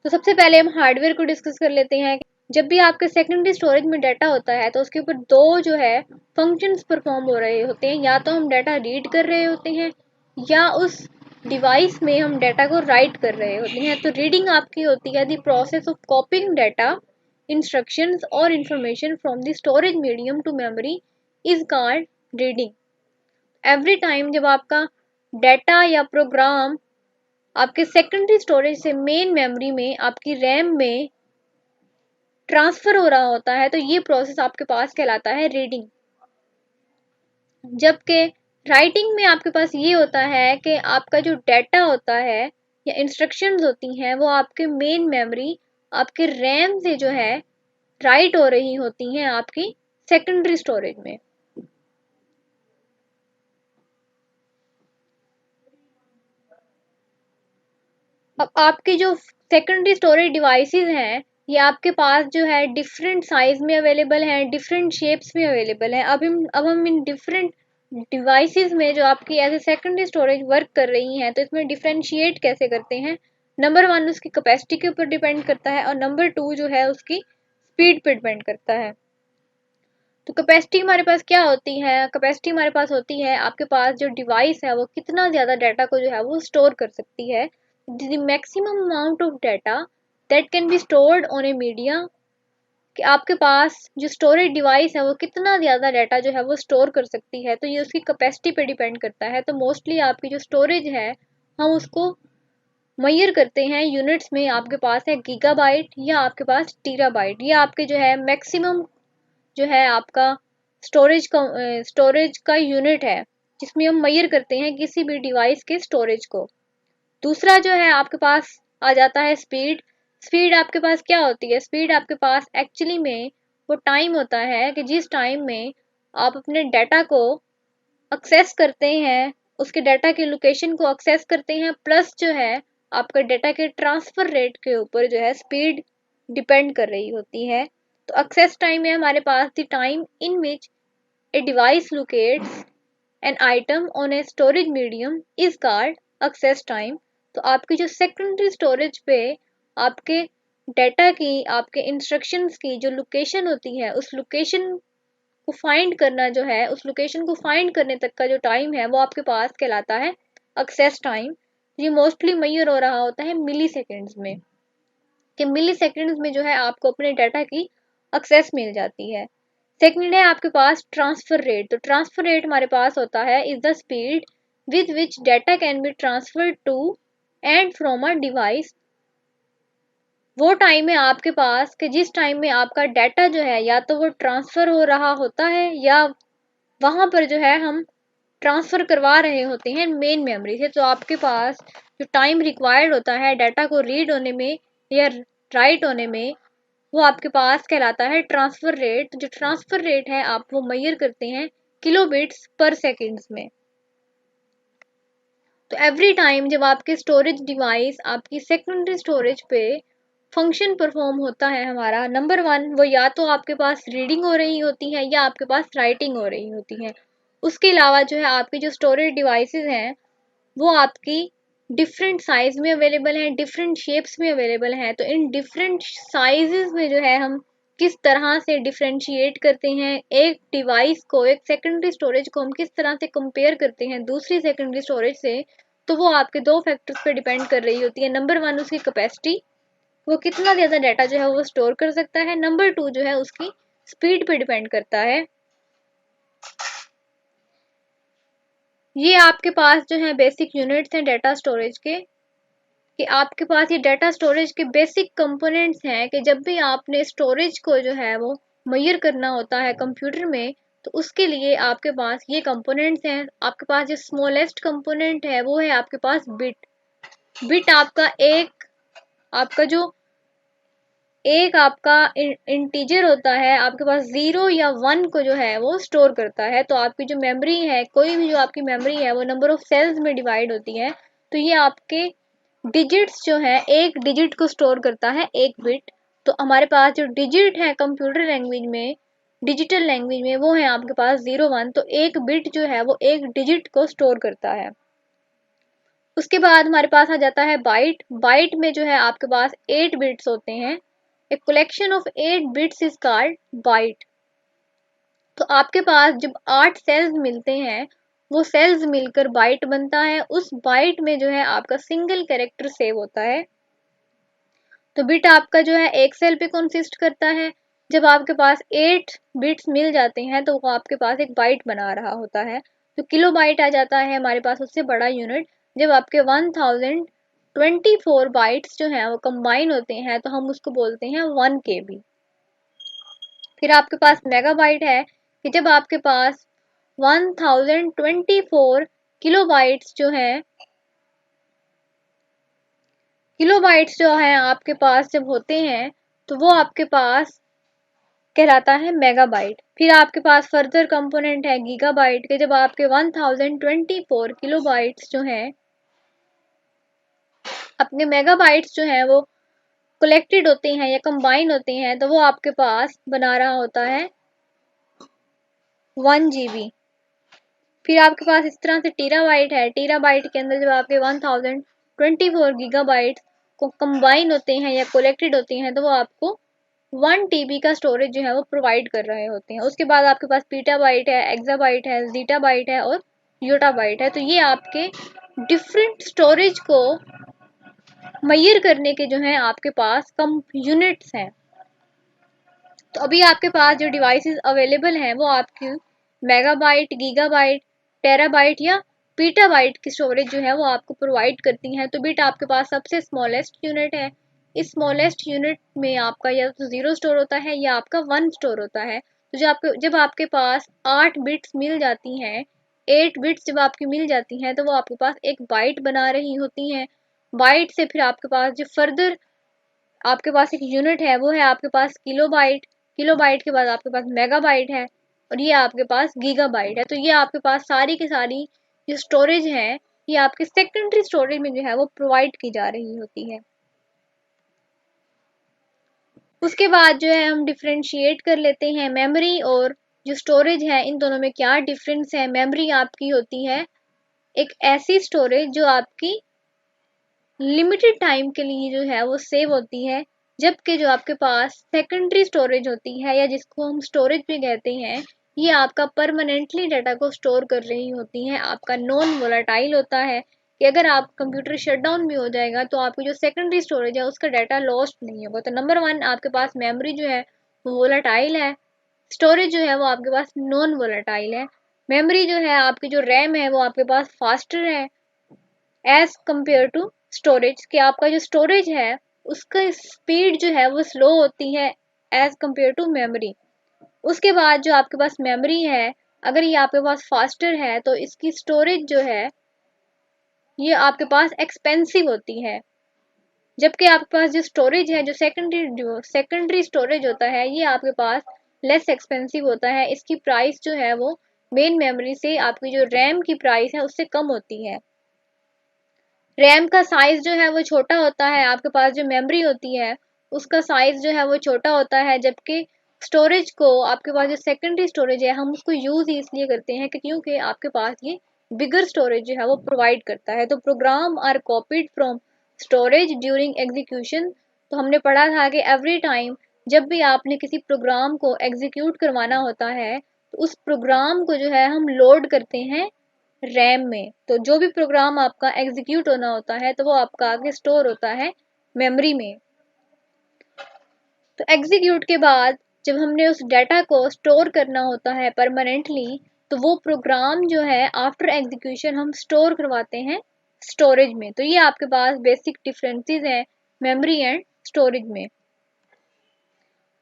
तो सबसे पहले हम हार्डवेयर को डिस्कस कर लेते हैं। जब भी आपके सेकेंडरी स्टोरेज में डाटा होता है तो उसके ऊपर दो जो है फंक्शंस परफॉर्म हो रहे होते हैं, या तो हम डाटा रीड कर रहे होते हैं या उस डिवाइस में हम डाटा को राइट कर रहे होते हैं। तो रीडिंग आपकी होती है the process of copying data, instructions और information from the storage medium to memory is called reading. Every time जब आपका डाटा या प्रोग्राम आपके सेकेंडरी स्टोरेज से मेन मेमोरी में आपकी रैम में ट्रांसफर हो रहा होता है तो ये प्रोसेस आपके पास कहलाता है रीडिंग। जबकि राइटिंग में आपके पास ये होता है कि आपका जो डाटा होता है या इंस्ट्रक्शंस होती हैं वो आपके मेन मेमोरी आपके रैम से जो है राइट हो रही होती हैं आपकी सेकेंडरी स्टोरेज में। अब आपके जो सेकेंडरी स्टोरेज डिवाइसेस हैं ये आपके पास जो है डिफरेंट साइज में अवेलेबल हैं, डिफरेंट शेप्स में अवेलेबल हैं। अब हम इन डिफरेंट डिवाइसेस में जो आपकी as a secondary storage work कर रही हैं तो इसमें डिफरेंशिएट कैसे करते हैं। नंबर वन उसकी कैपेसिटी के ऊपर डिपेंड करता है और नंबर टू जो है उसकी स्पीड पे डिपेंड करता है। तो कैपेसिटी हमारे पास क्या होती है? कैपेसिटी हमारे पास होती है आपके पास जो डिवाइस है वो कितना ज़्यादा डाटा को जो है वो स्टोर कर सकती है। The maximum amount of data that can be stored on A media, कि आपके पास जो स्टोरेज डिवाइस है वो कितना ज़्यादा डाटा जो है वो स्टोर कर सकती है, तो ये उसकी कैपेसिटी पे डिपेंड करता है। तो मोस्टली आपकी जो स्टोरेज है हम उसको मेजर करते हैं यूनिट्स में। आपके पास है गीगाबाइट या आपके पास टीराबाइट, ये आपके जो है मैक्सिमम जो है आपका स्टोरेज का यूनिट है जिसमें हम मेजर करते हैं किसी भी डिवाइस के स्टोरेज को। दूसरा जो है आपके पास आ जाता है स्पीड। स्पीड आपके पास क्या होती है? स्पीड आपके पास एक्चुअली में वो टाइम होता है कि जिस टाइम में आप अपने डाटा को एक्सेस करते हैं, उसके डाटा की लोकेशन को एक्सेस करते हैं, प्लस जो है आपका डाटा के ट्रांसफर रेट के ऊपर जो है स्पीड डिपेंड कर रही होती है। तो एक्सेस टाइम है हमारे पास the time in which a device locates an item on a storage medium is called access time. तो आपकी जो सेकेंडरी स्टोरेज पे आपके डाटा की, आपके इंस्ट्रक्शंस की जो लोकेशन होती है उस लोकेशन को फाइंड करना जो है, उस लोकेशन को फाइंड करने तक का जो टाइम है वो आपके पास कहलाता है एक्सेस टाइम। ये मोस्टली मेजर हो रहा होता है मिली सेकेंड्स में, कि मिली सेकेंड्स में जो है आपको अपने डाटा की एक्सेस मिल जाती है। सेकंड है आपके पास ट्रांसफर रेट। तो ट्रांसफर रेट हमारे पास होता है is the speed with which data can be transfer to and from a device. वो टाइम है आपके पास कि जिस टाइम में आपका डाटा जो है या तो वो ट्रांसफर हो रहा होता है या वहां पर जो है हम ट्रांसफर करवा रहे होते हैं मेन मेमोरी से। तो आपके पास जो टाइम रिक्वायर्ड होता है डाटा को रीड होने में या राइट होने में वो आपके पास कहलाता है ट्रांसफर रेट। जो ट्रांसफर रेट है आप वो मेजर करते हैं किलोबिट्स पर सेकेंड्स में। तो एवरी टाइम जब आपके स्टोरेज डिवाइस आपकी सेकेंडरी स्टोरेज पे फंक्शन परफॉर्म होता है हमारा, नंबर वन वो या तो आपके पास रीडिंग हो रही होती है या आपके पास राइटिंग हो रही होती है। उसके अलावा जो है आपकी जो स्टोरेज डिवाइसेस हैं वो आपकी डिफरेंट साइज में अवेलेबल हैं, डिफरेंट शेप्स में अवेलेबल हैं। तो इन डिफरेंट साइजेस में जो है हम किस तरह से डिफरेंशिएट करते हैं एक डिवाइस को, एक सेकेंडरी स्टोरेज को हम किस तरह से कंपेयर करते हैं दूसरी सेकेंडरी स्टोरेज से, तो वो आपके दो फैक्टर्स पे डिपेंड कर रही होती है। नंबर वन उसकी कैपेसिटी, वो कितना ज़्यादा डाटा जो है वो स्टोर कर सकता है। नंबर टू जो है उसकी स्पीड पे डिपेंड करता है। ये आपके पास जो है बेसिक यूनिट्स हैं डाटा स्टोरेज के, कि आपके पास ये डाटा स्टोरेज के बेसिक कंपोनेंट्स हैं कि जब भी आपने स्टोरेज को जो है वो मेजर करना होता है कंप्यूटर में तो उसके लिए आपके पास ये कंपोनेंट्स हैं। आपके पास जो स्मॉलेस्ट कंपोनेंट है वो है आपके पास बिट। बिट आपका आपका जो एक आपका इंटीजर होता है आपके पास 0 या 1 को जो है वो स्टोर करता है। तो आपकी जो मेमोरी है, कोई भी जो आपकी मेमोरी है वो नंबर ऑफ सेल्स में डिवाइड होती है। तो ये आपके डिजिट्स जो है एक डिजिट को स्टोर करता है, एक बिट। तो हमारे पास जो डिजिट है कंप्यूटर लैंग्वेज में, डिजिटल लैंग्वेज में, वो है आपके पास 0 1। तो एक बिट जो है वो एक डिजिट को स्टोर करता है। उसके बाद हमारे पास आ जाता है बाइट। बाइट में जो है आपके पास 8 बिट्स होते हैं। A collection of 8 bits is called byte. तो आपके पास जब 8 सेल्स मिलते हैं, वो सेल्स मिलकर बाइट बनता है। उस बाइट में जो है आपका सिंगल कैरेक्टर सेव होता है। तो बिट आपका जो है एक सेल पे कंसिस्ट करता है। जब आपके पास 8 बिट्स मिल जाते हैं तो वो आपके पास एक बाइट बना रहा होता है। तो किलो बाइट आ जाता है हमारे पास उससे बड़ा यूनिट। जब आपके 1024 बाइट्स जो हैं वो कंबाइन होते हैं तो हम उसको बोलते हैं 1 KB। फिर आपके पास मेगाबाइट है कि जब आपके पास 1024 किलोबाइट्स जो हैं, किलोबाइट्स जो है आपके पास जब होते हैं तो वो आपके पास कहलाता है मेगाबाइट। फिर आपके पास फर्दर कंपोनेंट है गीगाबाइट के। जब आपके 1024 किलोबाइट्स जो हैं अपने मेगाबाइट्स जो हैं वो कलेक्टेड होते हैं या कंबाइन होते हैं तो वो आपके पास बना रहा होता है 1 GB। फिर आपके पास इस तरह से टीराबाइट है। टीराबाइट के अंदर जब आपके 1024 गीगाबाइट को कंबाइन होते हैं या कलेक्टेड होते हैं तो वो आपको 1 TB का स्टोरेज जो है वो प्रोवाइड कर रहे होते हैं। उसके बाद आपके पास पीटाबाइट है, एक्साबाइट है, जीटाबाइट है और योटाबाइट है। तो ये आपके डिफरेंट स्टोरेज को मेजर करने के जो है आपके पास कम यूनिट्स हैं। तो अभी आपके पास जो डिवाइसेस अवेलेबल हैं वो आपकी मेगाबाइट, गीगाबाइट, टेराबाइट या पीटाबाइट की स्टोरेज जो है वो आपको प्रोवाइड करती हैं। तो बिट आपके पास सबसे स्मॉलेस्ट यूनिट है। इस स्मॉलेस्ट यूनिट में आपका या तो 0 स्टोर होता है या आपका 1 स्टोर होता है। तो जब आपके पास 8 बिट्स मिल जाती हैं, 8 बिट्स जब आपकी मिल जाती हैं तो वो आपके पास एक बाइट बना रही होती हैं। बाइट से फिर आपके पास जो फर्दर आपके पास एक यूनिट है वो है आपके पास किलोबाइट। किलोबाइट के बाद आपके पास मेगाबाइट है और ये आपके पास गीगाबाइट है। तो ये आपके पास सारी की सारी जो स्टोरेज है ये आपके सेकेंडरी स्टोरेज में जो है वो प्रोवाइड की जा रही होती है। उसके बाद जो है हम डिफ्रेंशिएट कर लेते हैं मेमोरी और जो स्टोरेज है, इन दोनों में क्या डिफरेंस है। मेमोरी आपकी होती है एक ऐसी स्टोरेज जो आपकी लिमिटेड टाइम के लिए जो है वो सेव होती है, जबकि जो आपके पास सेकेंडरी स्टोरेज होती है या जिसको हम स्टोरेज भी कहते हैं, ये आपका परमानेंटली डाटा को स्टोर कर रही होती हैं। आपका नॉन वोलाटाइल होता है कि अगर आप कंप्यूटर शट डाउन भी हो जाएगा तो आपकी जो सेकेंडरी स्टोरेज है उसका डाटा लॉस्ट नहीं होगा। तो नंबर 1 आपके पास मेमोरी जो है वो वोलाटाइल है, स्टोरेज जो है वो आपके पास नॉन वोलाटाइल है। मेमोरी जो है आपकी जो रैम है वो आपके पास फास्टर है एज कंपेयर टू स्टोरेज, कि आपका जो स्टोरेज है उसका स्पीड जो है वो स्लो होती है एज कंपेयर टू मेमोरी। उसके बाद जो आपके पास मेमोरी है, अगर ये आपके पास फास्टर है तो इसकी स्टोरेज जो है ये आपके पास एक्सपेंसिव होती है, जबकि आपके पास जो स्टोरेज है जो सेकेंडरी स्टोरेज होता है ये आपके पास लेस एक्सपेंसिव होता है। इसकी प्राइस जो है वो मेन मेमोरी से आपकी जो रैम की प्राइस है उससे कम होती है। रैम का साइज जो है वो छोटा होता है, आपके पास जो मेमोरी होती है उसका साइज जो है वो छोटा होता है, जबकि स्टोरेज को आपके पास जो सेकेंडरी स्टोरेज है हम उसको यूज ही इसलिए करते हैं कि क्योंकि आपके पास ये बिगर स्टोरेज जो है वो प्रोवाइड करता है। तो program are copied from storage during execution. तो हमने पढ़ा था कि एवरी टाइम जब भी आपने किसी प्रोग्राम को एग्जीक्यूट करवाना होता है तो उस प्रोग्राम को जो है हम लोड करते हैं रैम में। तो जो भी प्रोग्राम आपका एग्जीक्यूट होना होता है तो वो आपका आगे स्टोर होता है मेमोरी में। तो एग्जीक्यूट के बाद जब हमने उस डाटा को स्टोर करना होता है परमानेंटली तो वो प्रोग्राम जो है आफ्टर एग्जीक्यूशन हम स्टोर करवाते हैं स्टोरेज में। तो ये आपके पास बेसिक डिफरेंसेस हैं मेमोरी एंड स्टोरेज में।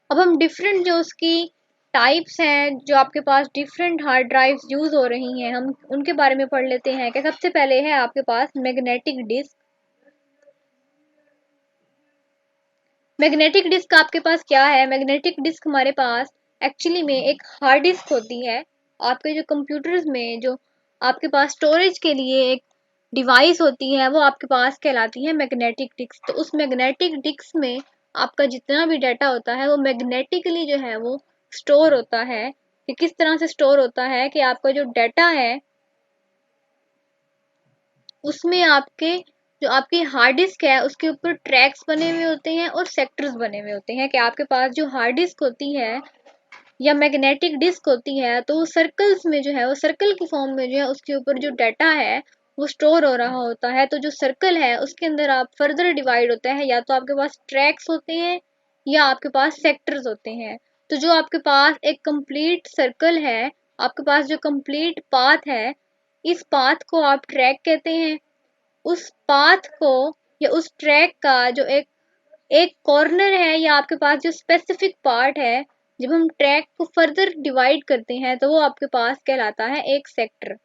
अब हम डिफरेंट जो उसकी टाइप्स हैं, जो आपके पास डिफरेंट हार्ड ड्राइव्स यूज हो रही हैं, हम उनके बारे में पढ़ लेते हैं। कि सबसे पहले है आपके पास मैग्नेटिक डिस्क। मैग्नेटिक डिस्क आपके पास क्या है? मैग्नेटिक डिस्क हमारे पास एक्चुअली में एक हार्ड डिस्क होती है। आपके जो कंप्यूटर्स में जो आपके पास स्टोरेज के लिए एक डिवाइस होती है वो आपके पास कहलाती है मैग्नेटिक डिस्क। तो उस मैग्नेटिक डिस्क में आपका जितना भी डाटा होता है वो मैग्नेटिकली जो है वो स्टोर होता है। कि किस तरह से स्टोर होता है कि आपका जो डाटा है उसमें आपके जो आपकी हार्ड डिस्क है उसके ऊपर ट्रैक्स बने हुए होते हैं और सेक्टर्स बने हुए होते हैं कि आपके पास जो हार्ड डिस्क होती है या मैग्नेटिक डिस्क होती है तो वो सर्कल्स में जो है वो सर्कल की फॉर्म में जो है उसके ऊपर जो डाटा है वो स्टोर हो रहा होता है। तो जो सर्कल है उसके अंदर आप फर्दर डिवाइड होता है, या तो आपके पास ट्रैक्स होते हैं या आपके पास सेक्टर्स होते हैं। तो जो आपके पास एक कंप्लीट सर्कल है, आपके पास जो कंप्लीट पाथ है, इस पाथ को आप ट्रैक कहते हैं। उस पाथ को या उस ट्रैक का जो एक एक कॉर्नर है या आपके पास जो स्पेसिफिक पार्ट है, जब हम ट्रैक को फर्दर डिवाइड करते हैं तो वो आपके पास कहलाता है एक सेक्टर।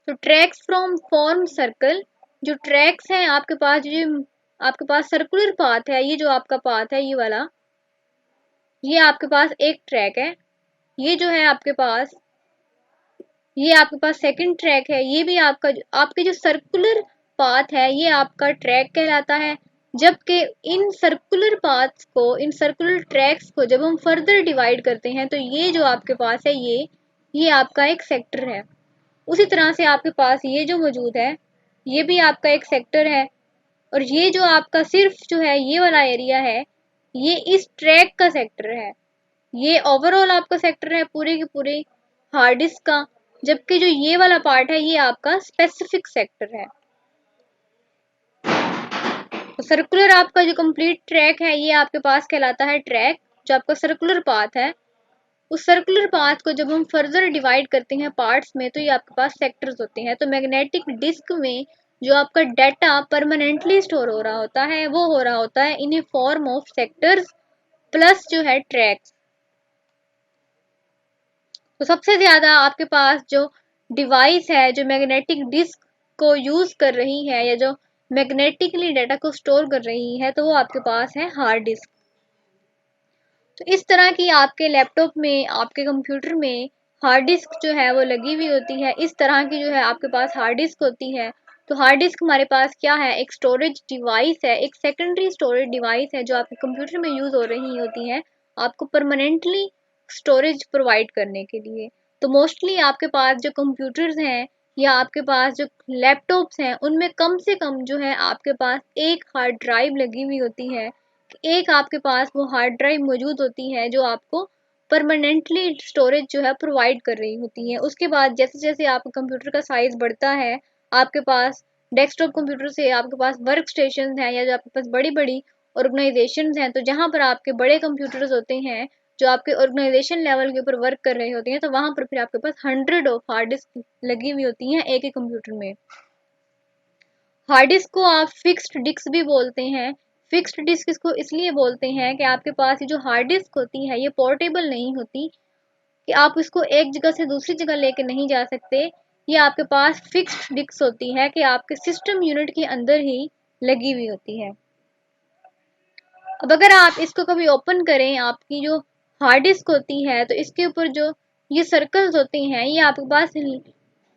तो ट्रैक्स फ्रॉम फॉर्म सर्कल, जो ट्रैक्स हैं आपके पास, जो आपके पास सर्कुलर पाथ है, ये जो आपका पाथ है ये वाला, ये आपके पास एक ट्रैक है। ये जो है आपके पास, ये आपके पास सेकंड ट्रैक है। ये भी आपका आपके जो सर्कुलर पाथ है ये आपका ट्रैक कहलाता है। जबकि इन सर्कुलर पाथ्स को, इन सर्कुलर ट्रैक्स को जब हम फर्दर डिवाइड करते हैं तो ये जो आपके पास है ये आपका एक सेक्टर है। उसी तरह से आपके पास ये जो मौजूद है ये भी आपका एक सेक्टर है। और ये जो आपका सिर्फ जो है ये वाला एरिया है ये इस ट्रैक का सेक्टर है। ये ओवरऑल आपका सेक्टर है पूरे के पूरे हार्ड डिस्क का, जबकि जो ये वाला पार्ट है ये आपका स्पेसिफिक सेक्टर है। तो सर्कुलर आपका जो कंप्लीट ट्रैक है ये आपके पास कहलाता है ट्रैक, जो आपका सर्कुलर पाथ है। उस सर्कुलर पाथ को जब हम फर्दर डिवाइड करते हैं पार्ट्स में तो ये आपके पास सेक्टर्स होते हैं। तो मैग्नेटिक डिस्क में जो आपका डाटा परमानेंटली स्टोर हो रहा होता है वो हो रहा होता है इन ए फॉर्म ऑफ सेक्टर्स प्लस जो है ट्रैक्स। तो सबसे ज्यादा आपके पास जो डिवाइस है जो मैग्नेटिक डिस्क को यूज कर रही है या जो मैग्नेटिकली डाटा को स्टोर कर रही है तो वो आपके पास है हार्ड डिस्क। तो इस तरह की आपके लैपटॉप में, आपके कंप्यूटर में हार्ड डिस्क जो है वो लगी हुई होती है। इस तरह की जो है आपके पास हार्ड डिस्क होती है। तो हार्ड डिस्क हमारे पास क्या है, एक स्टोरेज डिवाइस है, एक सेकेंडरी स्टोरेज डिवाइस है जो आपके कंप्यूटर में यूज हो रही होती है आपको परमानेंटली स्टोरेज प्रोवाइड करने के लिए। तो मोस्टली आपके पास जो कंप्यूटर्स हैं या आपके पास जो लैपटॉप्स हैं उनमें कम से कम जो है आपके पास एक हार्ड ड्राइव लगी हुई होती है। एक आपके पास वो हार्ड ड्राइव मौजूद होती है जो आपको परमानेंटली स्टोरेज जो है प्रोवाइड कर रही होती है। उसके बाद जैसे जैसे आपका कंप्यूटर का साइज बढ़ता है, आपके पास डेस्कटॉप कंप्यूटर से आपके पास वर्क स्टेशन है या जो आपके पास बड़ी बड़ी ऑर्गेनाइजेशन हैं, तो जहाँ पर आपके बड़े कंप्यूटर्स होते हैं जो आपके ऑर्गेनाइजेशन लेवल के ऊपर वर्क कर रहे होते हैं, तो वहां पर फिर आपके पास हंड्रेड ऑफ हार्ड डिस्क लगी हुई होती हैं एक ही कंप्यूटर में। हार्ड डिस्क को आप फिक्स्ड डिस्क भी बोलते हैं। फिक्स्ड डिस्क इसको इसलिए बोलते हैं कि आपके पास ये जो हार्ड डिस्क होती है ये पोर्टेबल नहीं होती, कि आप इसको एक जगह से दूसरी जगह लेके नहीं जा सकते। ये आपके पास फिक्स्ड डिस्क होती है कि आपके सिस्टम यूनिट के अंदर ही लगी हुई होती है। अब अगर आप इसको कभी ओपन करें, आपकी जो हार्ड डिस्क होती है, तो इसके ऊपर जो ये सर्कल्स होते हैं ये आपके पास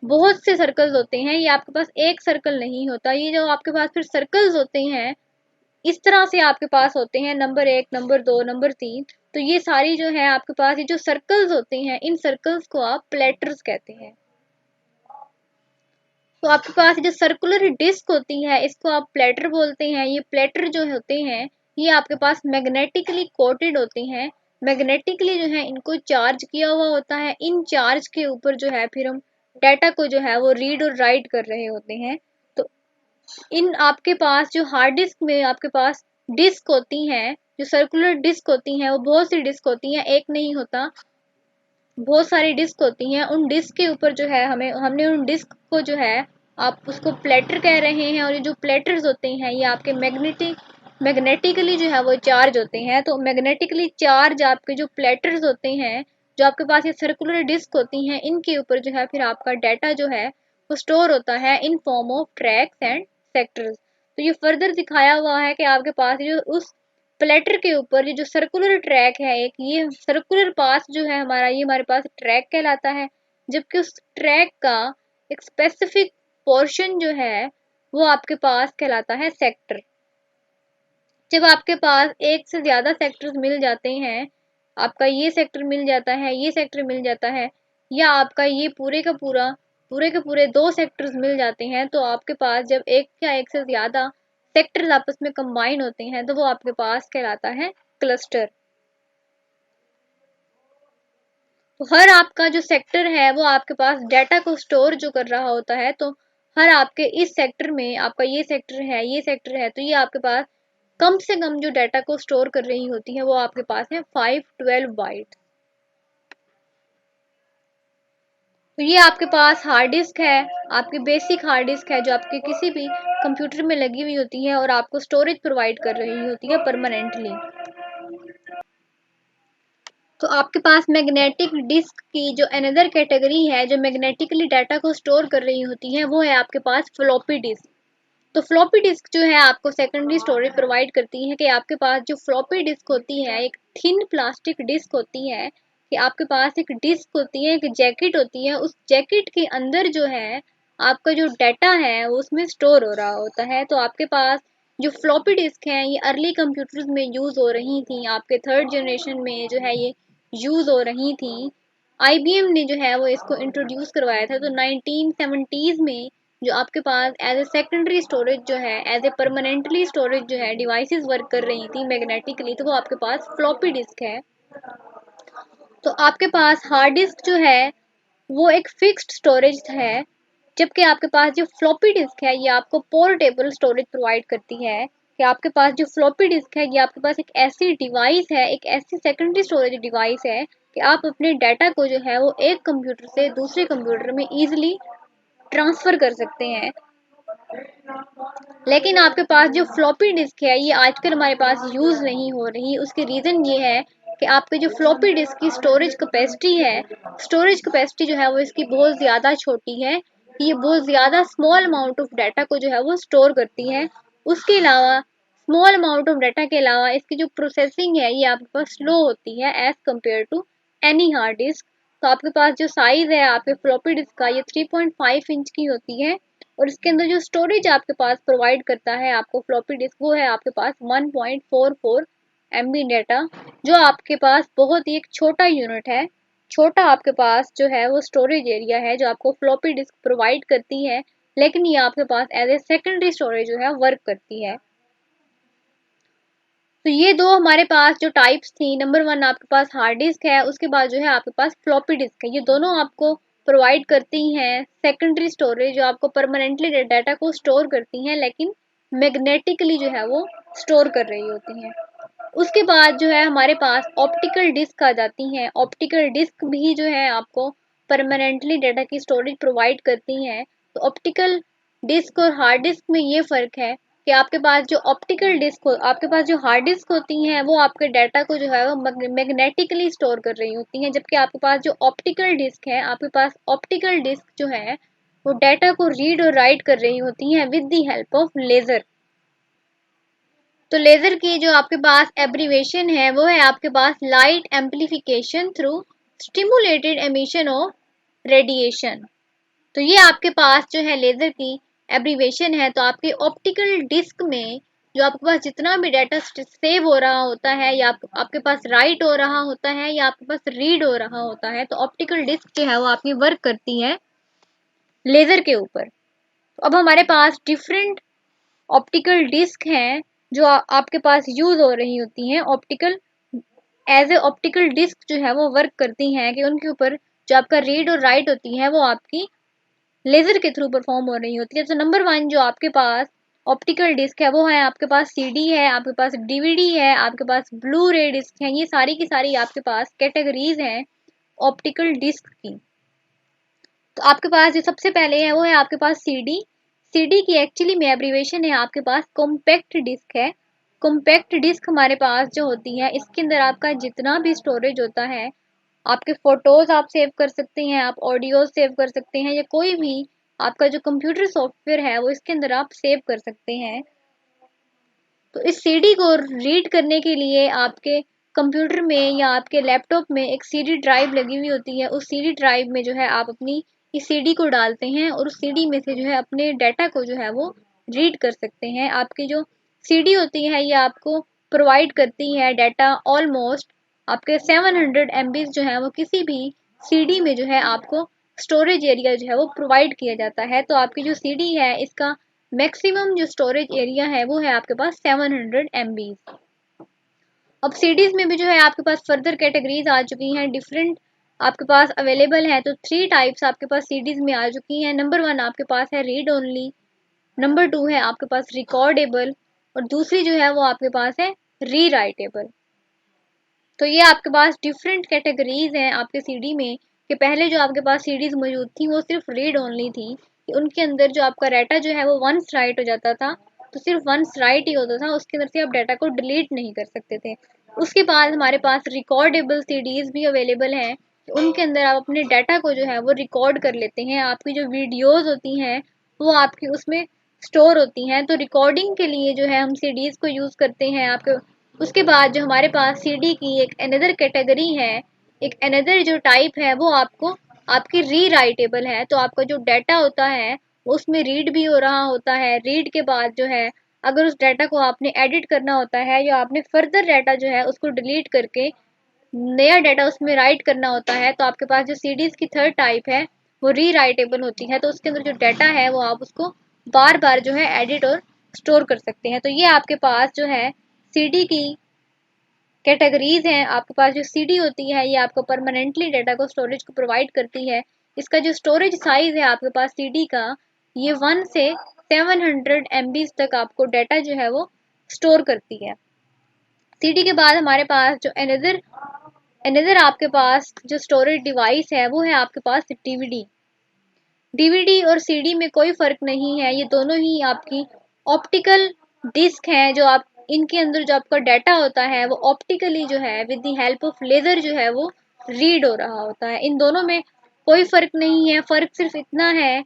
बहुत से सर्कल्स होते हैं। ये आपके पास एक सर्कल नहीं होता, ये जो आपके पास फिर सर्कल्स होते हैं इस तरह से आपके पास होते हैं, नंबर 1, नंबर 2, नंबर 3। तो ये सारी जो है आपके पास ये जो सर्कल्स होते हैं इन सर्कल्स को आप प्लेटर्स कहते हैं। तो आपके पास जो सर्कुलर डिस्क होती है इसको आप प्लेटर बोलते हैं। ये प्लेटर जो होते हैं ये आपके पास मैग्नेटिकली कोटेड होते हैं। मैग्नेटिकली जो है इनको चार्ज किया हुआ होता है। इन चार्ज के ऊपर जो है फिर हम डाटा को जो है वो रीड और राइट कर रहे होते हैं। तो इन आपके पास जो हार्ड डिस्क में आपके पास डिस्क होती हैं, जो सर्कुलर डिस्क होती हैं वो बहुत सी डिस्क होती हैं, एक नहीं होता, बहुत सारी डिस्क होती हैं। उन डिस्क के ऊपर जो है हमने उन डिस्क को जो है आप उसको प्लेटर कह रहे हैं। और ये जो प्लेटर्स होते हैं ये आपके मैग्नेटिकली जो है वो चार्ज होते हैं। तो मैग्नेटिकली चार्ज आपके जो प्लेटर्स होते हैं, जो आपके पास ये सर्कुलर डिस्क होती हैं, इनके ऊपर जो है फिर आपका डाटा जो है वो स्टोर होता है in form of tracks and sectors. तो ये फर्दर दिखाया हुआ है कि आपके पास जो उस प्लेटर के ऊपर ये जो सर्कुलर ट्रैक है, एक ये सर्कुलर पाथ जो है हमारा, ये हमारे पास ट्रैक कहलाता है। जबकि उस ट्रैक का एक स्पेसिफिक पोर्शन जो है वो आपके पास कहलाता है सेक्टर। जब आपके पास एक से ज्यादा सेक्टर्स मिल जाते हैं, आपका ये सेक्टर मिल जाता है, ये सेक्टर मिल जाता है, या आपका ये पूरे का पूरा पूरे के पूरे 2 सेक्टर्स मिल जाते हैं, तो आपके पास जब एक या एक से ज़्यादा सेक्टर्स आपस में कंबाइन होते हैं तो वो आपके पास कहलाता है क्लस्टर। तो हर आपका जो सेक्टर है वो आपके पास डाटा को स्टोर जो कर रहा होता है, तो हर आपके इस सेक्टर में आपका ये सेक्टर है, ये सेक्टर है, तो ये आपके पास कम से कम जो डाटा को स्टोर कर रही होती है वो आपके पास है 512 बाइट। तो ये आपके पास हार्ड डिस्क है, आपकी बेसिक हार्ड डिस्क है जो आपके किसी भी कंप्यूटर में लगी हुई होती है और आपको स्टोरेज प्रोवाइड कर रही होती है परमानेंटली। तो आपके पास मैग्नेटिक डिस्क की जो अनदर कैटेगरी है जो मैग्नेटिकली डाटा को स्टोर कर रही होती है वो है आपके पास फ्लॉपी डिस्क। तो फ्लॉपी डिस्क जो है आपको सेकेंडरी स्टोरेज प्रोवाइड करती है कि आपके पास जो फ्लॉपी डिस्क होती है एक थिन प्लास्टिक डिस्क होती है, कि आपके पास एक डिस्क होती है, एक जैकेट होती है, उस जैकेट के अंदर जो है आपका जो डाटा है वो उसमें स्टोर हो रहा होता है। तो आपके पास जो फ्लॉपी डिस्क है ये अर्ली कंप्यूटर्स में यूज हो रही थी, आपके थर्ड जनरेशन में जो है ये यूज हो रही थी। आईबीएम ने जो है वो इसको इंट्रोड्यूस करवाया था, तो 1970s में जो आपके पास एज ए सेकेंडरी स्टोरेज जो है, एज ए परमानेंटली स्टोरेज जो है डिवाइसेस वर्क कर रही थी मैग्नेटिकली, तो वो आपके पास फ्लॉपी डिस्क है। तो आपके पास हार्ड डिस्क जो है वो एक फिक्स्ड स्टोरेज है, जबकि आपके पास जो फ्लॉपी डिस्क है ये आपको पोर्टेबल स्टोरेज प्रोवाइड करती है। कि आपके पास जो फ्लॉपी डिस्क है ये आपके पास एक ऐसी डिवाइस है, एक ऐसी सेकेंडरी स्टोरेज डिवाइस है कि आप अपने डाटा को जो है वो एक कंप्यूटर से दूसरे कंप्यूटर में इजीली ट्रांसफर कर सकते हैं। लेकिन आपके पास जो फ्लॉपी डिस्क है ये आजकल हमारे पास यूज नहीं हो रही। उसकी रीजन ये है कि आपके जो फ्लॉपी डिस्क की स्टोरेज कैपेसिटी जो है वो इसकी बहुत ज़्यादा छोटी है। ये बहुत ज़्यादा स्मॉल अमाउंट ऑफ डाटा को जो है वो स्टोर करती है। उसके अलावा स्मॉल अमाउंट ऑफ डाटा के अलावा इसकी जो प्रोसेसिंग है ये आपके पास स्लो होती है as compare to any hard disk. तो आपके पास जो साइज है आपके फ्लॉपी डिस्क का ये 3.5 इंच की होती है, और इसके अंदर जो स्टोरेज आपके पास प्रोवाइड करता है आपको फ्लॉपी डिस्क वो है आपके पास 1.44 MB डाटा, जो आपके पास बहुत ही एक छोटा यूनिट है। छोटा आपके पास जो है वो स्टोरेज एरिया है जो आपको फ्लॉपी डिस्क प्रोवाइड करती है, लेकिन ये आपके पास एज ए सेकेंडरी स्टोरेज जो है वर्क करती है। तो ये दो हमारे पास जो टाइप्स थी, नंबर 1 आपके पास हार्ड डिस्क है, उसके बाद जो है आपके पास फ्लॉपी डिस्क है। ये दोनों आपको प्रोवाइड करती हैं सेकेंडरी स्टोरेज जो आपको परमानेंटली डाटा को स्टोर करती हैं, लेकिन मैग्नेटिकली जो है वो स्टोर कर रही होती हैं। उसके बाद जो है हमारे पास ऑप्टिकल डिस्क आ जाती हैं। ऑप्टिकल डिस्क भी जो है आपको परमानेंटली डाटा की स्टोरेज प्रोवाइड करती हैं। तो ऑप्टिकल डिस्क और हार्ड डिस्क में ये फ़र्क है कि आपके पास जो ऑप्टिकल डिस्क हो, आपके पास जो हार्ड डिस्क होती हैं वो आपके डाटा को जो है वो मैग्नेटिकली स्टोर कर रही होती हैं, जबकि आपके पास जो ऑप्टिकल डिस्क है, आपके पास ऑप्टिकल डिस्क जो है वो डाटा को रीड और राइट कर रही होती हैं with the help of laser. तो लेज़र की जो आपके पास एब्रीवेशन है वो है आपके पास light amplification through stimulated emission of radiation. तो ये आपके पास जो है लेज़र की एब्रीवेशन है। तो आपके ऑप्टिकल डिस्क में जो आपके पास जितना भी डाटा सेव हो रहा होता है या आपके पास राइट हो रहा होता है या आपके पास रीड हो रहा होता है, तो ऑप्टिकल डिस्क जो है वो आपकी वर्क करती है लेज़र के ऊपर। तो अब हमारे पास डिफरेंट ऑप्टिकल डिस्क हैं जो आपके पास यूज हो रही होती हैं। Optical as a optical disc जो है वो वर्क करती हैं कि उनके ऊपर जो आपका रीड और राइट होती है वो आपकी लेजर के थ्रू परफॉर्म हो रही होती है। तो नंबर 1 जो आपके पास ऑप्टिकल डिस्क है वो है आपके पास सीडी है, आपके पास डीवीडी है, आपके पास ब्लू रे डिस्क है। ये सारी की सारी आपके पास कैटेगरीज हैं ऑप्टिकल डिस्क की। तो आपके पास जो सबसे पहले है वो है आपके पास सीडी। सीडी की एक्चुअली में एब्रीवेशन है आपके पास कॉम्पैक्ट डिस्क है। कॉम्पैक्ट डिस्क हमारे पास जो होती है इसके अंदर आपका जितना भी स्टोरेज होता है, आपके फोटोज आप सेव कर सकते हैं, आप ऑडियो सेव कर सकते हैं, या कोई भी आपका जो कंप्यूटर सॉफ्टवेयर है वो इसके अंदर आप सेव कर सकते हैं। तो इस सीडी को रीड करने के लिए आपके कंप्यूटर में या आपके लैपटॉप में एक सीडी ड्राइव लगी हुई होती है। उस सीडी ड्राइव में जो है आप अपनी इस सीडी को डालते हैं और उस सीडी में से जो है अपने डाटा को जो है वो रीड कर सकते हैं। आपकी जो सीडी होती है ये आपको प्रोवाइड करती है डाटा ऑलमोस्ट आपके 700 MB जो है वो किसी भी सीडी में जो है आपको स्टोरेज एरिया जो है वो प्रोवाइड किया जाता है। तो आपकी जो सीडी है इसका मैक्सिमम जो स्टोरेज एरिया है वो है आपके पास 700 MB। अब सीडीज में भी जो है आपके पास फर्दर कैटेगरीज आ चुकी हैं, डिफरेंट आपके पास अवेलेबल है। तो 3 टाइप्स आपके पास सीडीज में आ चुकी हैं। नंबर 1 आपके पास है रीड ओनली, नंबर 2 है आपके पास रिकॉर्डेबल, और दूसरी जो है वो आपके पास है री राइटेबल। तो ये आपके पास डिफरेंट कैटेगरीज हैं आपके सीडी में, कि पहले जो आपके पास सीडीज मौजूद थी वो सिर्फ रीड ओनली थी, कि उनके अंदर जो आपका डाटा जो है वो वंस राइट हो जाता था, तो सिर्फ वंस राइट ही होता था, उसके अंदर से आप डाटा को डिलीट नहीं कर सकते थे। उसके बाद हमारे पास रिकॉर्डेबल सीडीज भी अवेलेबल हैं, उनके अंदर आप अपने डाटा को जो है वो रिकॉर्ड कर लेते हैं। आपकी जो वीडियोज होती हैं वो आपकी उसमें स्टोर होती हैं, तो रिकॉर्डिंग के लिए जो है हम सीडीज को यूज़ करते हैं आपके। उसके बाद जो हमारे पास सीडी की एक अनदर कैटेगरी है, एक अनदर जो टाइप है वो आपको आपकी री राइटेबल है। तो आपका जो डाटा होता है उसमें रीड भी हो रहा होता है, रीड के बाद जो है अगर उस डाटा को आपने एडिट करना होता है या आपने फर्दर डाटा जो है उसको डिलीट करके नया डाटा उसमें राइट करना होता है, तो आपके पास जो सीडीज की थर्ड टाइप है वो री राइटेबल होती है। तो उसके अंदर जो डाटा है वो आप उसको बार बार जो है एडिट और स्टोर कर सकते हैं। तो ये आपके पास जो है सीडी की कैटेगरीज हैं। आपके पास जो सीडी होती है ये आपको परमानेंटली डाटा को स्टोरेज को प्रोवाइड करती है। इसका जो स्टोरेज साइज है आपके पास सीडी का, ये 1 से 700 MB तक आपको डाटा जो है वो स्टोर करती है। सीडी के बाद हमारे पास जो अनदर आपके पास जो स्टोरेज डिवाइस है वो है आपके पास डीवीडी। डीवीडी और सीडी में कोई फर्क नहीं है, ये दोनों ही आपकी ऑप्टिकल डिस्क हैं, जो आप इनके अंदर जो आपका डाटा होता है वो ऑप्टिकली जो है with the help of laser जो है वो रीड हो रहा होता है। इन दोनों में कोई फर्क नहीं है, फर्क सिर्फ इतना है,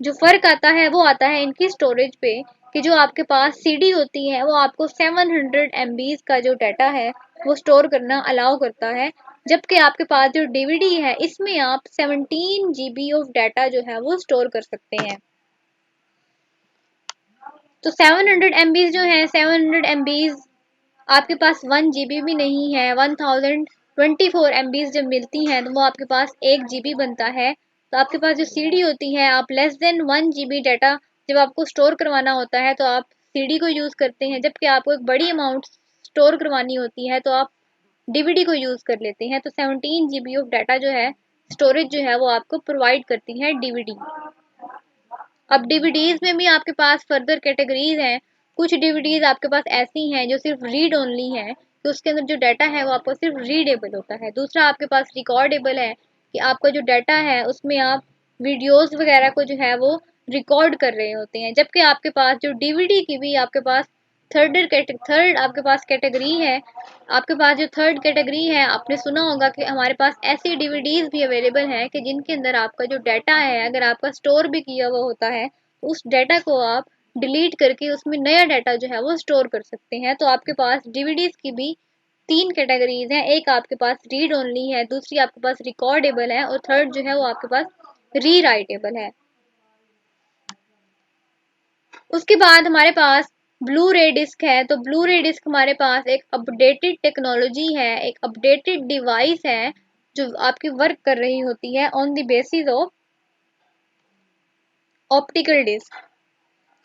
जो फ़र्क आता है वो आता है इनकी स्टोरेज पे, कि जो आपके पास सीडी होती है वो आपको 700 MB का जो डाटा है वो स्टोर करना अलाउ करता है, जबकि आपके पास जो डीवीडी है इसमें आप 17 GB ऑफ डाटा जो है वो स्टोर कर सकते हैं। तो 700 MB जो है 700 MB आपके पास 1 GB भी नहीं है। 1024 MB जब मिलती हैं तो वो आपके पास 1 GB बनता है। तो आपके पास जो सीडी होती है आप लेस देन 1 GB डाटा जब आपको स्टोर करवाना होता है तो आप सीडी को यूज़ करते हैं, जबकि आपको एक बड़ी अमाउंट स्टोर करवानी होती है तो आप डीवीडी को यूज़ कर लेते हैं। तो 17 GB ऑफ डाटा जो है स्टोरेज जो है वो आपको प्रोवाइड करती है डीवीडी। अब डीवीडीज में भी आपके पास फर्दर कैटेगरीज हैं। कुछ डीवीडीज आपके पास ऐसी हैं जो सिर्फ रीड ओनली है, कि उसके अंदर जो डाटा है वो आपको सिर्फ रीडेबल होता है। दूसरा आपके पास रिकॉर्डेबल है, कि आपका जो डाटा है उसमें आप वीडियोस वगैरह को जो है वो रिकॉर्ड कर रहे होते हैं। जबकि आपके पास जो डीवीडी की भी आपके पास थर्ड आपके पास कैटेगरी है। आपके पास जो थर्ड कैटेगरी है, आपने सुना होगा कि हमारे पास ऐसी डीवीडीज भी अवेलेबल हैं कि जिनके अंदर आपका जो डाटा है अगर आपका स्टोर भी किया हुआ होता है तो उस डाटा को आप डिलीट करके उसमें नया डाटा जो है वो स्टोर कर सकते हैं। तो आपके पास डीवीडीज की भी 3 कैटेगरीज हैं, एक आपके पास रीड ओनली है, दूसरी आपके पास रिकॉर्डेबल है, और थर्ड जो है वो आपके पास री राइटेबल है। उसके बाद हमारे पास ब्लू रे डिस्क है। तो ब्लू रे डिस्क हमारे पास एक अपडेटेड टेक्नोलॉजी है, एक अपडेटेड डिवाइस है जो आपकी वर्क कर रही होती है on the basis of optical disc.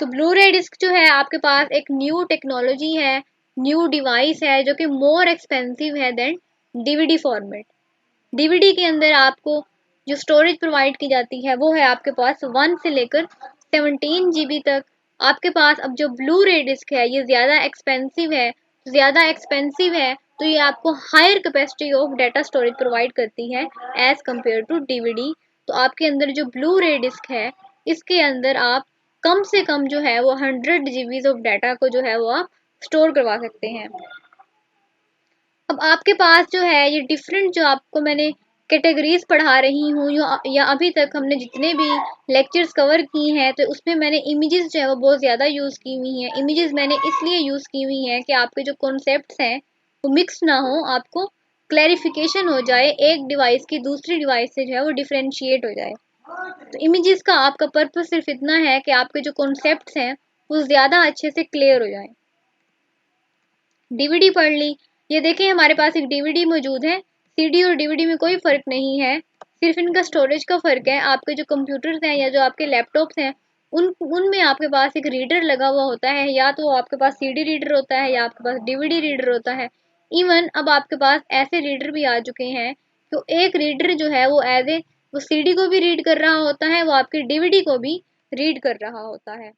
तो ब्लू रे डिस्क जो है आपके पास एक न्यू टेक्नोलॉजी है, न्यू डिवाइस है, जो कि मोर एक्सपेंसिव है देन डीवीडी फॉर्मेट। डीवीडी के अंदर आपको जो स्टोरेज प्रोवाइड की जाती है वो है आपके पास 1 से लेकर 17 GB तक। आपके पास अब जो ब्लू रे डिस्क है ये ज़्यादा एक्सपेंसिव है, तो ये आपको higher capacity of data storage provide करती है एज कम्पेयर टू डीवीडी। तो आपके अंदर जो ब्लू रे डिस्क है इसके अंदर आप कम से कम जो है वो 100 GB ऑफ डाटा को जो है वो आप स्टोर करवा सकते हैं। अब आपके पास जो है ये डिफरेंट जो आपको मैंने कैटेगरीज पढ़ा रही हूँ या अभी तक हमने जितने भी लेक्चर्स कवर किए हैं तो उसमें मैंने इमेजेस जो है वो बहुत ज़्यादा यूज़ की हुई हैं। इमेजेस मैंने इसलिए यूज़ की हुई हैं कि आपके जो कॉन्सेप्ट्स हैं वो मिक्स ना हो, आपको क्लैरिफिकेशन हो जाए, एक डिवाइस की दूसरी डिवाइस से जो है वो डिफ्रेंशिएट हो जाए। तो इमेजेस का आपका पर्पस सिर्फ इतना है कि आपके जो कॉन्सेप्ट्स हैं वो ज़्यादा अच्छे से क्लियर हो जाए। डीवीडी पढ़ ली, ये देखें हमारे पास एक डीवीडी मौजूद है। सीडी और डीवीडी में कोई फ़र्क नहीं है। सिर्फ इनका स्टोरेज का फ़र्क है। आपके जो कंप्यूटर्स हैं या जो आपके लैपटॉप्स हैं उनमें आपके पास एक रीडर लगा हुआ होता है, या तो आपके पास सीडी रीडर होता है या आपके पास डीवीडी रीडर होता है। इवन अब आपके पास ऐसे रीडर भी आ चुके हैं, तो एक रीडर जो है वो एज ए वो सीडी को भी रीड कर रहा होता है, वो आपके डीवीडी को भी रीड कर रहा होता है।